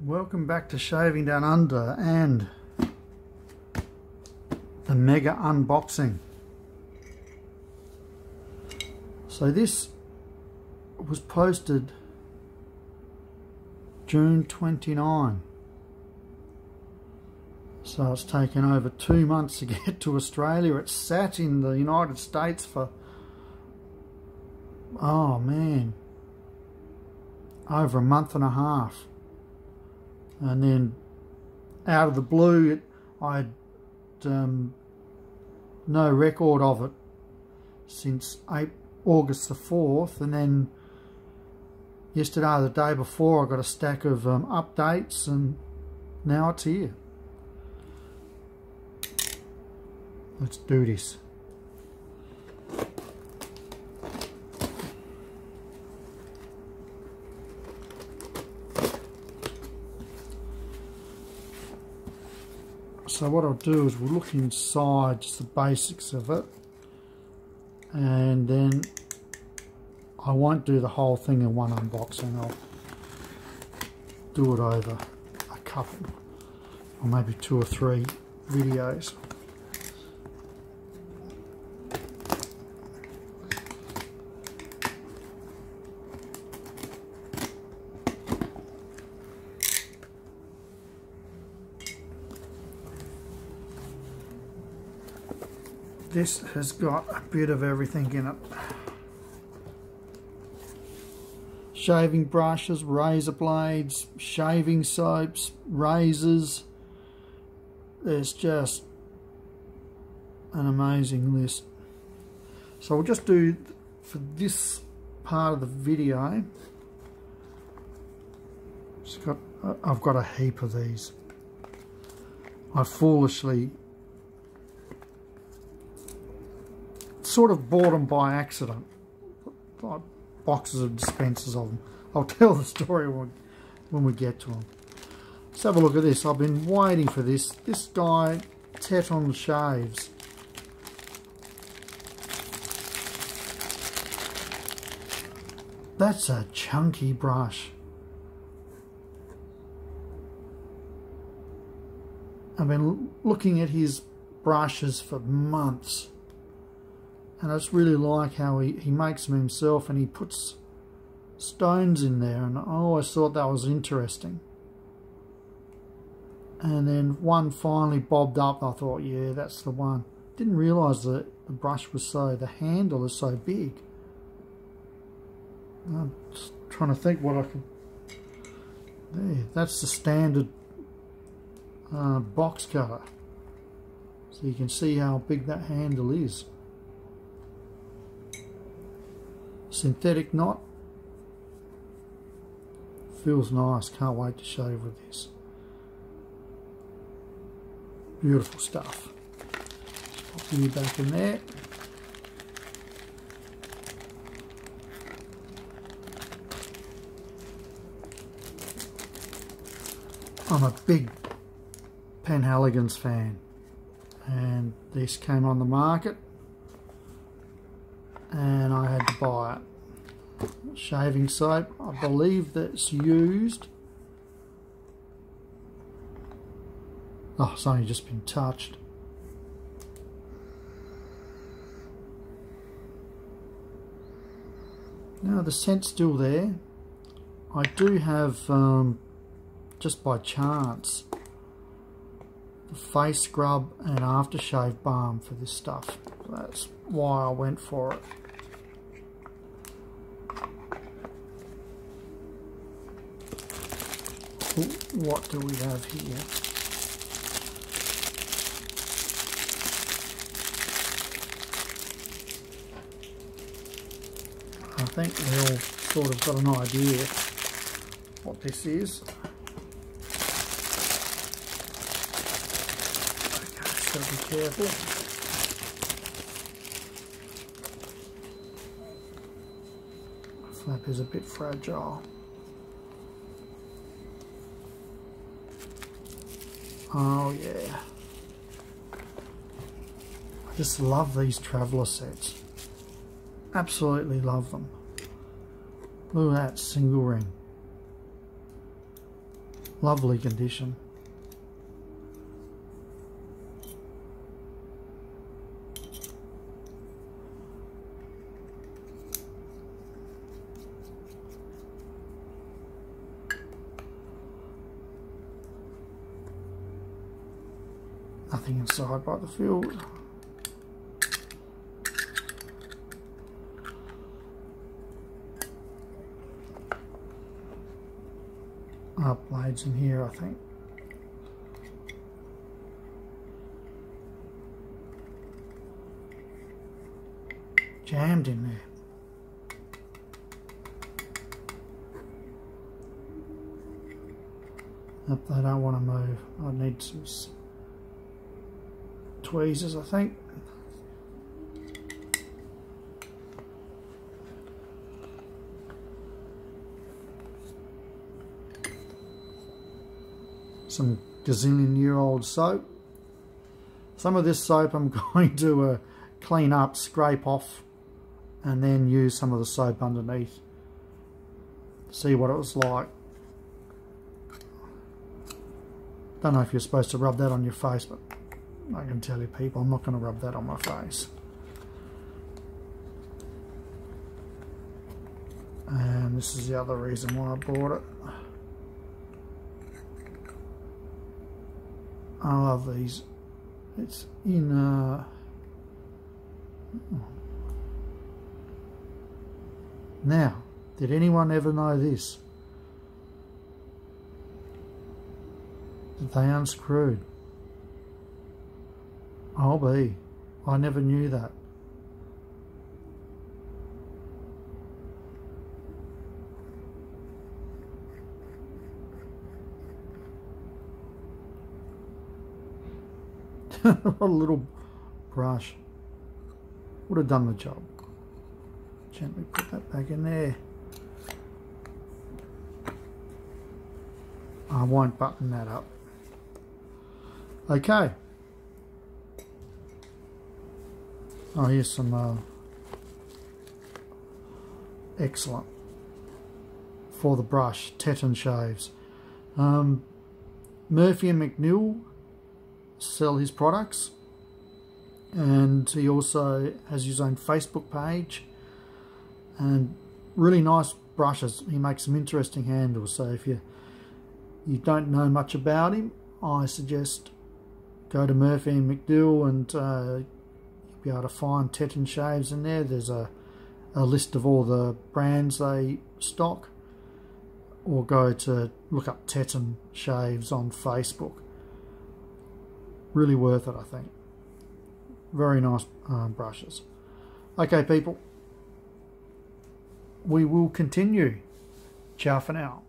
Welcome back to Shaving Down Under and the mega unboxing. So this was posted June 29. So it's taken over 2 months to get to Australia. It sat in the United States for, oh man, over a month and a half. And then out of the blue, I had no record of it since August the 4th, and then yesterday or the day before I got a stack of updates, and now it's here. Let's do this. So what I'll do is we'll look inside, just the basics of it, and then I won't do the whole thing in one unboxing. I'll do it over a couple, or maybe 2 or 3 videos. This has got a bit of everything in it. Shaving brushes, razor blades, shaving soaps, razors. There's just an amazing list. So we'll just do, for this part of the video, I've got a heap of these. I foolishly sort of bought them by accident, like boxes of dispensers of them. I'll tell the story when we get to them. Let's have a look at this. I've been waiting for this. This guy, Pt1 shaves. That's a chunky brush. I've been looking at his brushes for months. And I just really like how he makes them himself, and he puts stones in there, and I always thought that was interesting. And then one finally bobbed up, and I thought, yeah, that's the one. Didn't realise that the brush was the handle is so big. I'm just trying to think what I could... There, that's the standard box cutter. So you can see how big that handle is. Synthetic knot. Feels nice. Can't wait to shave with this. Beautiful stuff. Pop you back in there. I'm a big Penhaligon's fan, and this came on the market and I had to buy it. Shaving soap, I believe that's used. Oh, it's only just been touched. Now the scent's still there. I do have, just by chance, the face scrub and aftershave balm for this stuff. That's why I went for it. What do we have here? I think we all sort of got an idea what this is. Okay, just got to be careful. The flap is a bit fragile. Oh yeah, I just love these traveller sets. Absolutely love them. Look at that single ring. Lovely condition. Nothing inside by the field. Blades in here, I think. Jammed in there. Nope, they don't want to move. I need some tweezers, I think. Some gazillion-year-old soap. Some of this soap I'm going to clean up, scrape off, and then use some of the soap underneath. See what it was like. Don't know if you're supposed to rub that on your face, but I can tell you people, I'm not going to rub that on my face. And this is the other reason why I bought it. I love these. It's in Now, did anyone ever know this? That they unscrewed? I'll be. I never knew that. What a little brush. Would have done the job. Gently put that back in there. I won't button that up. Okay. Oh, here's some excellent for the brush, Pt1 shaves. Murphy and McNeil sell his products, and he also has his own Facebook page, and really nice brushes. He makes some interesting handles, so if you don't know much about him, I suggest go to Murphy and McNeil, and you'll be able to find Pt1 shaves in there. There's a list of all the brands they stock, or go to look up Pt1 shaves on Facebook. Really worth it, I think. Very nice brushes. Okay, people. We will continue. Ciao for now.